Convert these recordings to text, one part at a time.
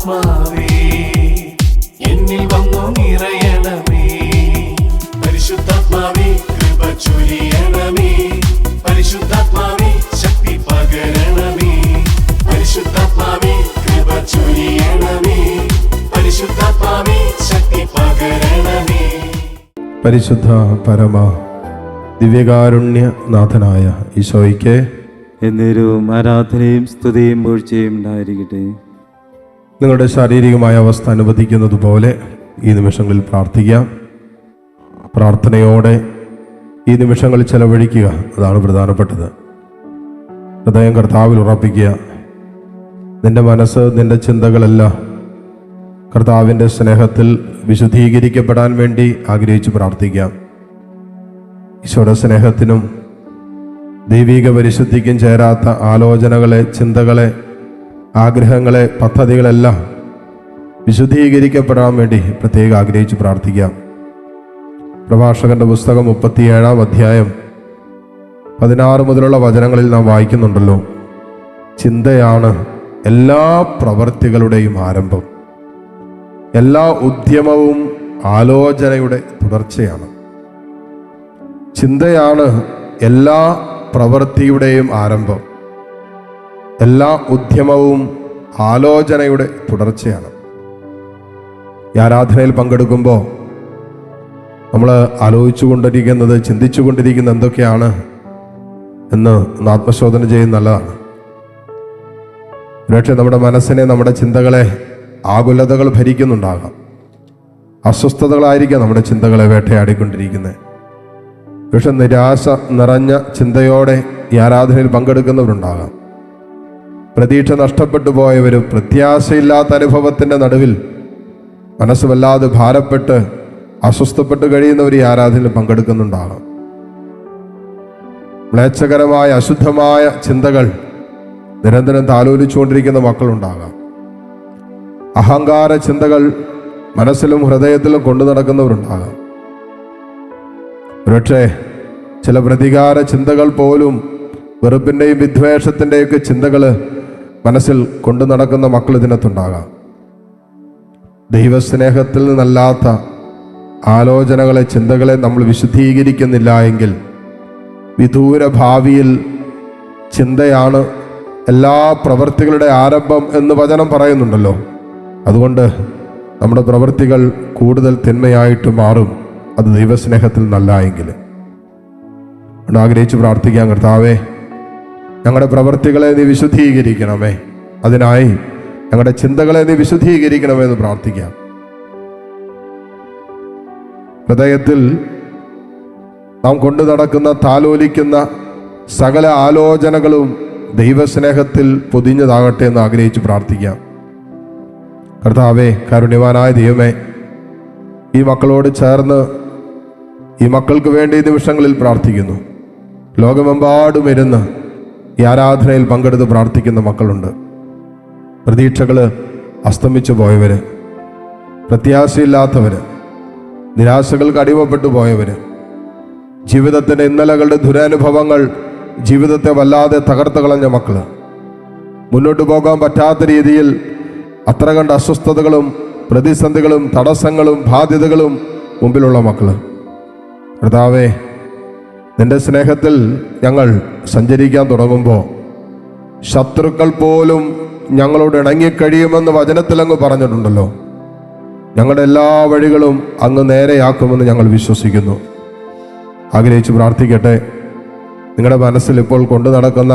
പരിശുദ്ധാത്മാവേ എന്നിൽ വന്നു നിറയണമേ. പരിശുദ്ധാത്മാവേ കൃപ ചൊരിയണമേ. പരിശുദ്ധാത്മാവേ ശക്തി പകരണമേ. പരിശുദ്ധാത്മാവേ കൃപ ചൊരിയണമേ. പരിശുദ്ധാത്മാവേ ശക്തി പകരണമേ. പരിശുദ്ധ പരമ ദിവ്യകാരുണ്യനാഥനായ ഈശോയ്ക്ക് എന്നേരവും ആരാധനയും സ്തുതിയും വീഴ്ചയും ഉണ്ടായിരിക്കട്ടെ. നിങ്ങളുടെ ശാരീരികമായ അവസ്ഥ അനുവദിക്കുന്നത് പോലെ ഈ നിമിഷങ്ങളിൽ പ്രാർത്ഥിക്കാം. പ്രാർത്ഥനയോടെ ഈ നിമിഷങ്ങളിൽ ചെലവഴിക്കുക, അതാണ് പ്രധാനപ്പെട്ടത്. ഹൃദയം കർത്താവിൽ ഉറപ്പിക്കുക. നിന്റെ മനസ്സ്, നിന്റെ ചിന്തകളെല്ലാം കർത്താവിൻ്റെ സ്നേഹത്തിൽ വിശുദ്ധീകരിക്കപ്പെടാൻ വേണ്ടി ആഗ്രഹിച്ച് പ്രാർത്ഥിക്കാം. ഈശോയുടെ സ്നേഹത്തിനും ദൈവിക പരിശുദ്ധിക്കും ചേരാത്ത ആലോചനകളെ, ചിന്തകളെ, ആഗ്രഹങ്ങളെ, പദ്ധതികളെല്ലാം വിശുദ്ധീകരിക്കപ്പെടാൻ വേണ്ടി പ്രത്യേകം ആഗ്രഹിച്ച് പ്രാർത്ഥിക്കാം. പ്രഭാഷകന്റെ പുസ്തകം 37-ാം അധ്യായം 16 മുതലുള്ള വചനങ്ങളിൽ നാം വായിക്കുന്നുണ്ടല്ലോ, ചിന്തയാണ് എല്ലാ പ്രവൃത്തികളുടെയും ആരംഭം. എല്ലാ ഉദ്യമവും ആലോചനയുടെ തുടർച്ചയാണ്. ചിന്തയാണ് എല്ലാ പ്രവൃത്തിയുടെയും ആരംഭം. എല്ലാ ഉദ്യമവും ആലോചനയുടെ തുടർച്ചയാണ്. ഈ ആരാധനയിൽ പങ്കെടുക്കുമ്പോൾ നമ്മൾ ആലോചിച്ചു കൊണ്ടിരിക്കുന്നത്, ചിന്തിച്ചു കൊണ്ടിരിക്കുന്നത് എന്തൊക്കെയാണ് എന്ന് ആത്മശോധന ചെയ്യുന്നത് നല്ലതാണ്. പക്ഷേ നമ്മുടെ മനസ്സിനെ, നമ്മുടെ ചിന്തകളെ ആകുലതകൾ ഭരിക്കുന്നുണ്ടാകാം. അസ്വസ്ഥതകളായിരിക്കാം നമ്മുടെ ചിന്തകളെ വേട്ടയാടിക്കൊണ്ടിരിക്കുന്നത്. പക്ഷെ നിരാശ നിറഞ്ഞ ചിന്തയോടെ ഈ ആരാധനയിൽ പങ്കെടുക്കുന്നവരുണ്ടാകാം. പ്രതീക്ഷ നഷ്ടപ്പെട്ടു പോയവരും പ്രത്യാശയില്ലാത്ത അനുഭവത്തിൻ്റെ നടുവിൽ മനസ്സ് വല്ലാതെ ഭാരപ്പെട്ട് അസ്വസ്ഥപ്പെട്ട് കഴിയുന്നവർ ഈ ആരാധനയിൽ പങ്കെടുക്കുന്നുണ്ടാകാം. മ്ലേച്ഛകരമായ അശുദ്ധമായ ചിന്തകൾ നിരന്തരം താലോലിച്ചുകൊണ്ടിരിക്കുന്ന മക്കളുണ്ടാകാം. അഹങ്കാര ചിന്തകൾ മനസ്സിലും ഹൃദയത്തിലും കൊണ്ടു നടക്കുന്നവരുണ്ടാകാം. പക്ഷേ ചില പ്രതികാര ചിന്തകൾ പോലും, വെറുപ്പിൻ്റെയും വിദ്വേഷത്തിൻ്റെയൊക്കെ ചിന്തകൾ മനസ്സിൽ കൊണ്ടു നടക്കുന്ന മക്കൾ ഇതിനകത്തുണ്ടാകാം. ദൈവസ്നേഹത്തിൽ നിന്നല്ലാത്ത ആലോചനകളെ, ചിന്തകളെ നമ്മൾ വിശുദ്ധീകരിക്കുന്നില്ല എങ്കിൽ വിദൂര ഭാവിയിൽ ചിന്തയാണ് എല്ലാ പ്രവൃത്തികളുടെ ആരംഭം എന്ന് വചനം പറയുന്നുണ്ടല്ലോ. അതുകൊണ്ട് നമ്മുടെ പ്രവൃത്തികൾ കൂടുതൽ തിന്മയായിട്ട് മാറും, അത് ദൈവസ്നേഹത്തിൽ നല്ല എങ്കിൽ. ആഗ്രഹിച്ച് പ്രാർത്ഥിക്കാം. കർത്താവേ, ഞങ്ങളുടെ പ്രവൃത്തികളെ നീ വിശുദ്ധീകരിക്കണമേ. അതിനായി ഞങ്ങളുടെ ചിന്തകളെ നീ വിശുദ്ധീകരിക്കണമേ എന്ന് പ്രാർത്ഥിക്കാം. ഹൃദയത്തിൽ നാം കൊണ്ടു നടക്കുന്ന, താലോലിക്കുന്ന സകല ആലോചനകളും ദൈവസ്നേഹത്തിൽ പൊതിഞ്ഞതാകട്ടെ എന്ന് ആഗ്രഹിച്ച് പ്രാർത്ഥിക്കാം. കർത്താവേ, കാരുണ്യവാനായ ദൈവമേ, ഈ മക്കളോട് ചേർന്ന് ഈ മക്കൾക്ക് വേണ്ടി ഈ നിമിഷങ്ങളിൽ പ്രാർത്ഥിക്കുന്നു. ലോകമെമ്പാടും ഇരുന്ന് ഈ ആരാധനയിൽ പങ്കെടുത്ത് പ്രാർത്ഥിക്കുന്ന മക്കളുണ്ട്. പ്രതീക്ഷകൾ അസ്തമിച്ചു പോയവർ, പ്രത്യാശയില്ലാത്തവർ, നിരാശകൾക്ക് അടിമപ്പെട്ടു പോയവർ, ജീവിതത്തിൻ്റെ ഇന്നലകളുടെ ദുരനുഭവങ്ങൾ ജീവിതത്തെ വല്ലാതെ തകർത്ത് കളഞ്ഞ മക്കൾ, മുന്നോട്ട് പോകാൻ പറ്റാത്ത രീതിയിൽ അത്ര കണ്ട അസ്വസ്ഥതകളും പ്രതിസന്ധികളും തടസ്സങ്ങളും ബാധ്യതകളും മുമ്പിലുള്ള മക്കൾ, കർത്താവേ, നിന്റെ സ്നേഹത്തിൽ ഞങ്ങൾ സഞ്ചരിക്കാൻ തുടങ്ങുമ്പോൾ ശത്രുക്കൾ പോലും ഞങ്ങളോട് ഇണങ്ങിക്കഴിയുമെന്ന് വചനത്തിൽ അങ്ങ് പറഞ്ഞിട്ടുണ്ടല്ലോ. ഞങ്ങളുടെ എല്ലാ വഴികളും അങ്ങ് നേരെയാക്കുമെന്ന് ഞങ്ങൾ വിശ്വസിക്കുന്നു. ആഗ്രഹിച്ച് പ്രാർത്ഥിക്കട്ടെ. നിങ്ങളുടെ മനസ്സിൽ ഇപ്പോൾ കൊണ്ടു നടക്കുന്ന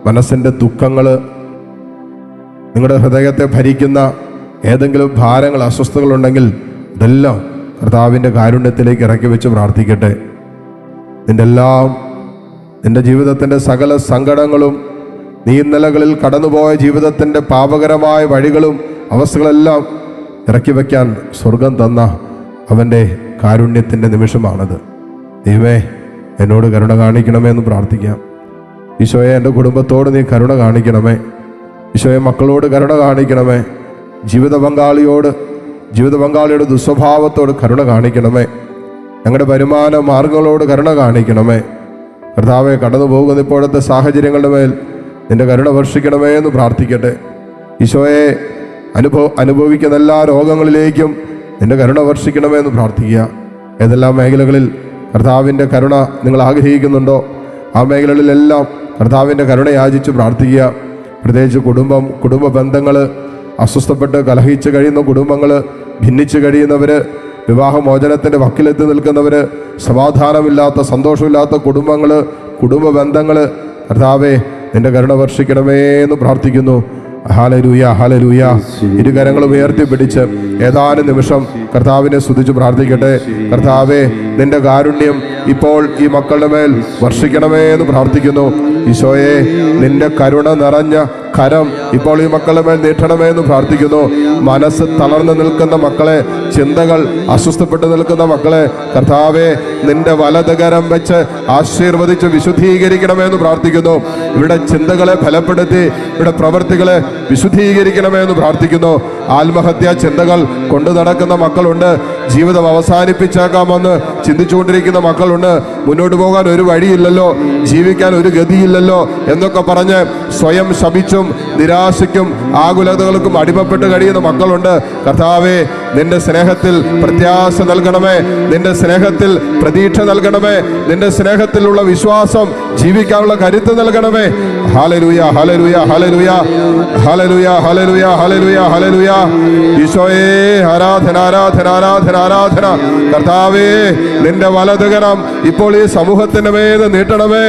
മനസ്സിൻ്റെ ദുഃഖങ്ങൾ, നിങ്ങളുടെ ഹൃദയത്തെ ഭരിക്കുന്ന ഏതെങ്കിലും ഭാരങ്ങൾ, അസ്വസ്ഥതകളുണ്ടെങ്കിൽ ഇതെല്ലാം കർത്താവിൻ്റെ കാരുണ്യത്തിലേക്ക് ഇറക്കി വെച്ച് പ്രാർത്ഥിക്കട്ടെ. നിന്റെ ജീവിതത്തിൻ്റെ സകല സങ്കടങ്ങളും, നീ ഇന്നലകളിൽ കടന്നുപോയ ജീവിതത്തിൻ്റെ പാപകരമായ വഴികളും അവസ്ഥകളെല്ലാം ഇറക്കി വയ്ക്കാൻ സ്വർഗം തന്ന അവൻ്റെ കാരുണ്യത്തിൻ്റെ നിമിഷമാണത്. ദൈവമേ, എന്നോട് കരുണ കാണിക്കണമേ എന്ന് പ്രാർത്ഥിക്കാം. ഈശോയെ, എൻ്റെ കുടുംബത്തോട് നീ കരുണ കാണിക്കണമേ. ഈശോയെ, മക്കളോട് കരുണ കാണിക്കണമേ. ജീവിത പങ്കാളിയുടെ ദുസ്വഭാവത്തോട് കരുണ കാണിക്കണമേ. ഞങ്ങളുടെ വരുമാന മാർഗങ്ങളോട് കരുണ കാണിക്കണമേ. കർത്താവെ, കടന്നു പോകുന്ന ഇപ്പോഴത്തെ സാഹചര്യങ്ങളുടെ മേൽ നിന്റെ കരുണ വർഷിക്കണമേ എന്ന് പ്രാർത്ഥിക്കട്ടെ. ഈശോയെ, അനുഭവിക്കുന്ന എല്ലാ രോഗങ്ങളിലേക്കും നിന്റെ കരുണ വർഷിക്കണമേ എന്ന് പ്രാർത്ഥിക്കുക. ഏതെല്ലാം മേഖലകളിൽ കർത്താവിൻ്റെ കരുണ നിങ്ങൾ ആഗ്രഹിക്കുന്നുണ്ടോ ആ മേഖലകളിലെല്ലാം കർത്താവിൻ്റെ കരുണ യാചിച്ച് പ്രാർത്ഥിക്കുക. പ്രത്യേകിച്ച് കുടുംബ ബന്ധങ്ങൾ അസ്വസ്ഥപ്പെട്ട് കലഹിച്ച് കഴിയുന്ന കുടുംബങ്ങൾ, ഭിന്നിച്ച് കഴിയുന്നവർ, വിവാഹമോചനത്തിൻ്റെ വക്കിലെത്തി നിൽക്കുന്നവർ, സമാധാനമില്ലാത്ത സന്തോഷമില്ലാത്ത കുടുംബ ബന്ധങ്ങൾ, കർത്താവേ നിന്റെ കരുണ വർഷിക്കണമേ എന്ന് പ്രാർത്ഥിക്കുന്നു. Hallelujah, hallelujah. ഇരുകരങ്ങളും ഉയർത്തിപ്പിടിച്ച് ഏതാനും നിമിഷം കർത്താവിനെ സ്തുതിച്ച് പ്രാർത്ഥിക്കട്ടെ. കർത്താവേ നിന്റെ കാരുണ്യം ഇപ്പോൾ ഈ മക്കളുടെ മേൽ വർഷിക്കണമേ എന്ന് പ്രാർത്ഥിക്കുന്നു. ഈശോയെ നിന്റെ കരുണ നിറഞ്ഞ കരം ഇപ്പോൾ ഈ മക്കളുടെ മേൽ നീട്ടണമേ എന്ന് പ്രാർത്ഥിക്കുന്നു. മനസ്സ് തളർന്നു നിൽക്കുന്ന മക്കളെ, ചിന്തകൾ അസ്വസ്ഥപ്പെട്ട് നിൽക്കുന്ന മക്കളെ കർത്താവെ നിന്റെ വലതുകരം വെച്ച് ആശീർവദിച്ച് വിശുദ്ധീകരിക്കണമേ എന്ന് പ്രാർത്ഥിക്കുന്നു. ഇവിടെ ചിന്തകളെ ഫലപ്പെടുത്തി ഇവിടെ പ്രവൃത്തികളെ വിശുദ്ധീകരിക്കണമേ എന്ന് പ്രാർത്ഥിക്കുന്നു. ആത്മഹത്യാ ചിന്തകൾ കൊണ്ടു നടക്കുന്ന മക്കളുണ്ട്. ജീവിതം അവസാനിപ്പിച്ചേക്കാമെന്ന് ചിന്തിച്ചുകൊണ്ടിരിക്കുന്ന മക്കളുണ്ട്. മുന്നോട്ട് പോകാൻ ഒരു വഴിയില്ലല്ലോ, ജീവിക്കാൻ ഒരു ഗതിയില്ലല്ലോ എന്നൊക്കെ പറഞ്ഞ് സ്വയം ശപിച്ചും നിരാശയ്ക്കും ആകുലതകൾക്കും അടിമപ്പെട്ട് കഴിയുന്ന മക്കളുണ്ട്. കർത്താവേ നിന്റെ സ്നേഹത്തിൽ പ്രത്യാശ നൽകണമേ, നിന്റെ സ്നേഹത്തിൽ പ്രതീക്ഷ നൽകണമേ, നിന്റെ സ്നേഹത്തിലുള്ള വിശ്വാസം ജീവിക്കാനുള്ള കരുത്ത് നൽകണമേ. ഹല്ലേലൂയ, ഹല്ലേലൂയ, ഹല്ലേലൂയ, ഹല്ലേലൂയ, ഹല്ലേലൂയ, ഹല്ലേലൂയ, ഹല്ലേലൂയ. ഈശോയേ ആരാധന, ആരാധന, ആരാധന, ആരാധന. കർത്താവേ നിന്റെ വലതുകരം ഇപ്പോൾ ഈ സമൂഹത്തിന്റെ മേൽ നീട്ടണമേ.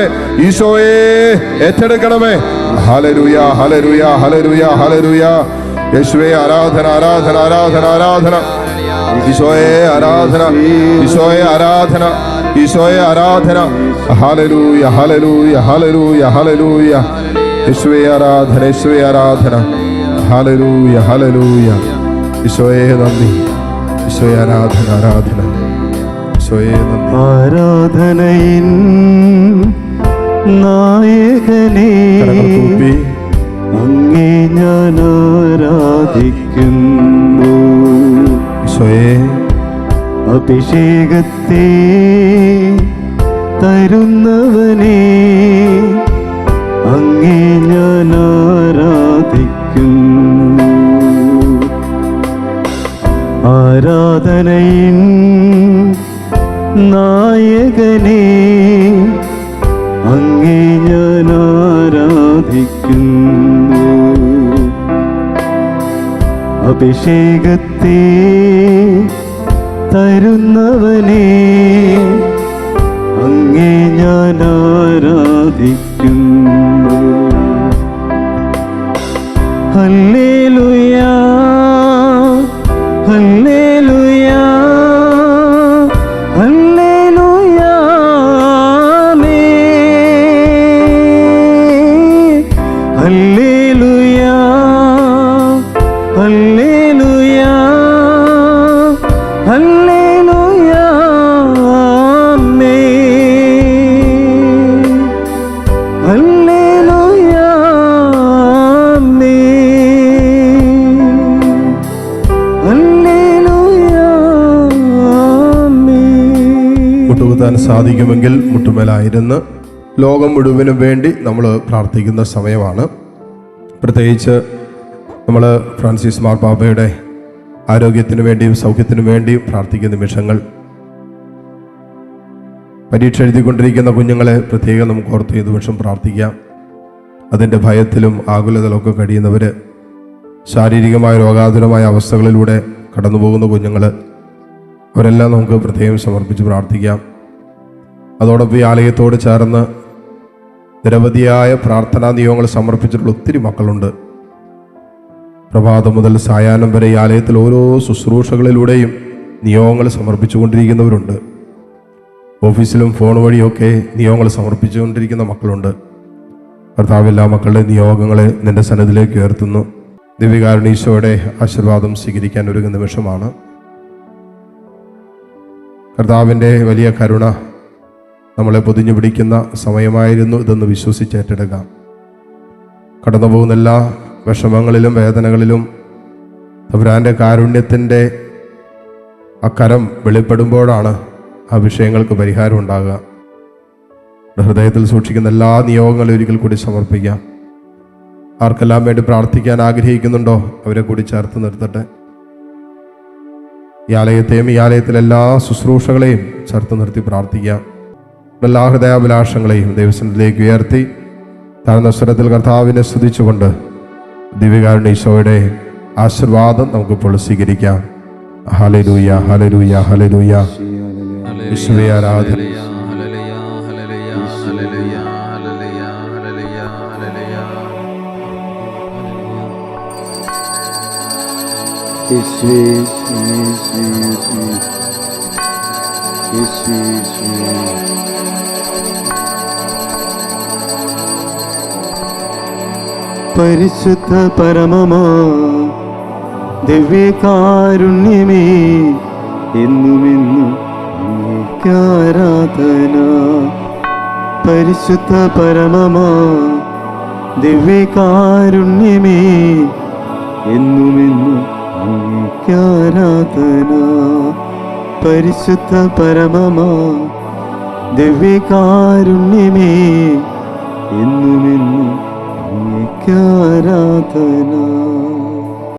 ഈശോയെ ഏറ്റെടുക്കണമേ. ഹല്ലേലൂയ, ഹല്ലേലൂയ, ഹല്ലേലൂയ, ഹല്ലേലൂയ. യേശുവേ ആരാധന, ആരാധന, ആരാധന, ആരാധന. ഈശോയെ ആരാധന, ഈശോയെ ആരാധന, ഈശോയെ ആരാധന. ഹല്ലേലൂയ, ഹല്ലേലൂയ, ഹല്ലേലൂയ, ഹല്ലേലൂയ. യേശുവേ ആരാധന, യേശുവേ ആരാധന. Hallelujah, hallelujah. ഈശോയെ നന്ദി, ഈശോയെ ആരാധന, ആരാധന. ഈശോയെ നന്ദി. ആരാധനയിൻ നായകനേ അങ്ങേ ഞാൻ ആരാധിക്കുന്നു. ഈശോയെ അഭിഷേകത്തെ തരുന്നവനേ അങ്ങേ ഞാൻ ആരാധിക്കുന്നു. ആരാധനയിൻ നായകനേ അങ്ങേ ഞാൻ ആരാധിക്കുന്നു. അഭിഷേകത്തെ തരുന്നവനേ അങ്ങേ ഞാൻ ആരാധിക്കുന്നു. ഹല്ലേലൂയ, ഹല്ലേലൂയ, ഹല്ലേലൂയ. ഹല്ലേലൂയ, ഹല്ലേലൂയ, ഹല്ലേലൂയ. ഹല്ലേലൂയ, ഹല്ലേലൂയ. മുട്ടുകുത്താൻ സാധിക്കുമെങ്കിൽ മുട്ടുമേലായിരുന്ന് ലോകം മുഴുവനും വേണ്ടി നമ്മൾ പ്രാർത്ഥിക്കുന്ന സമയമാണ്. പ്രത്യേകിച്ച് നമ്മൾ ഫ്രാൻസിസ് മാർപ്പാപ്പയുടെ ആരോഗ്യത്തിന് വേണ്ടിയും സൗഖ്യത്തിനു വേണ്ടിയും പ്രാർത്ഥിക്കുന്ന നിമിഷങ്ങൾ. പരീക്ഷ എഴുതിക്കൊണ്ടിരിക്കുന്ന കുഞ്ഞുങ്ങളെ പ്രത്യേകം നമുക്ക് ഓർത്ത് ഈ നിമിഷം പ്രാർത്ഥിക്കാം. അതിൻ്റെ ഭയത്തിലും ആകുലതലൊക്കെ കഴിയുന്നവർ, ശാരീരികമായ രോഗാതുരമായ അവസ്ഥകളിലൂടെ കടന്നു പോകുന്ന കുഞ്ഞുങ്ങൾ, അവരെല്ലാം നമുക്ക് പ്രത്യേകം സമർപ്പിച്ച് പ്രാർത്ഥിക്കാം. അതോടൊപ്പം ഈ ആലയത്തോട് ചേർന്ന് നിരവധിയായ പ്രാർത്ഥനാ നിയോഗങ്ങൾ സമർപ്പിച്ചിട്ടുള്ള ഒത്തിരി മക്കളുണ്ട്. പ്രഭാതം മുതൽ സായാഹ്നം വരെ ഈ ആലയത്തിൽ ഓരോ ശുശ്രൂഷകളിലൂടെയും നിയോഗങ്ങൾ സമർപ്പിച്ചുകൊണ്ടിരിക്കുന്നവരുണ്ട്. ഓഫീസിലും ഫോൺ വഴിയൊക്കെ നിയോഗങ്ങൾ സമർപ്പിച്ചുകൊണ്ടിരിക്കുന്ന മക്കളുണ്ട്. കർത്താവ് എല്ലാ മക്കളുടെ നിയോഗങ്ങളെ നിന്റെ സന്നിധിയിലേക്ക് ഉയർത്തുന്നു. ദിവ്യകാരുണ്യ ആശീർവാദം സ്വീകരിക്കാൻ ഒരുങ്ങുന്ന നിമിഷമാണ്. കർത്താവിൻ്റെ വലിയ കരുണ നമ്മളെ പൊതിഞ്ഞു പിടിക്കുന്ന സമയമായിരുന്നു ഇതെന്ന് വിശ്വസിച്ചേറ്റെടുക്കാം. കടന്നു പോകുന്ന എല്ലാ വിഷമങ്ങളിലും വേദനകളിലും തമ്പുരാൻ്റെ കാരുണ്യത്തിൻ്റെ അക്കരം വെളിപ്പെടുമ്പോഴാണ് ആ വിഷയങ്ങൾക്ക് പരിഹാരം ഉണ്ടാകുക. ഹൃദയത്തിൽ സൂക്ഷിക്കുന്ന എല്ലാ നിയോഗങ്ങളും ഒരിക്കൽ കൂടി സമർപ്പിക്കാം. ആർക്കെല്ലാം വേണ്ടി പ്രാർത്ഥിക്കാൻ ആഗ്രഹിക്കുന്നുണ്ടോ അവരെ കൂടി ചേർത്ത് നിർത്തട്ടെ. ഈ ആലയത്തെയും ഈ ആലയത്തിലെ എല്ലാ ശുശ്രൂഷകളെയും ചേർത്ത് നിർത്തി പ്രാർത്ഥിക്കാം. എല്ലാ ഹൃദയാഭിലാഷങ്ങളെയും ദൈവസന്നിധിയിലേക്ക് ഉയർത്തി താഴ്ന്ന സ്വരത്തിൽ കർത്താവിനെ സ്തുതിച്ചുകൊണ്ട് ദിവ്യകാരുണ്യ ഈശോയുടെ ആശീർവാദം നമുക്കിപ്പോൾ സ്വീകരിക്കാം. ഹല്ലേലൂയ, ഹല്ലേലൂയ, ഹല്ലേലൂയ. യേശുവേ ആരാധന. പരിശുദ്ധ പരമമാ ദിവ്യകാരുണ്യമേ, എന്നുമെന്നും അങ്ങേക്ക് ആരാധന. പരിശുദ്ധ പരമമാ ദിവ്യകാരുണ്യമേ, എന്നുമെന്നും അങ്ങേക്ക് ആരാധന. പരിശുദ്ധ പരമമാ ദിവ്യകാരുണ്യമേ, എന്നുമെന്നും അങ്ങേക്ക് ആരാധന.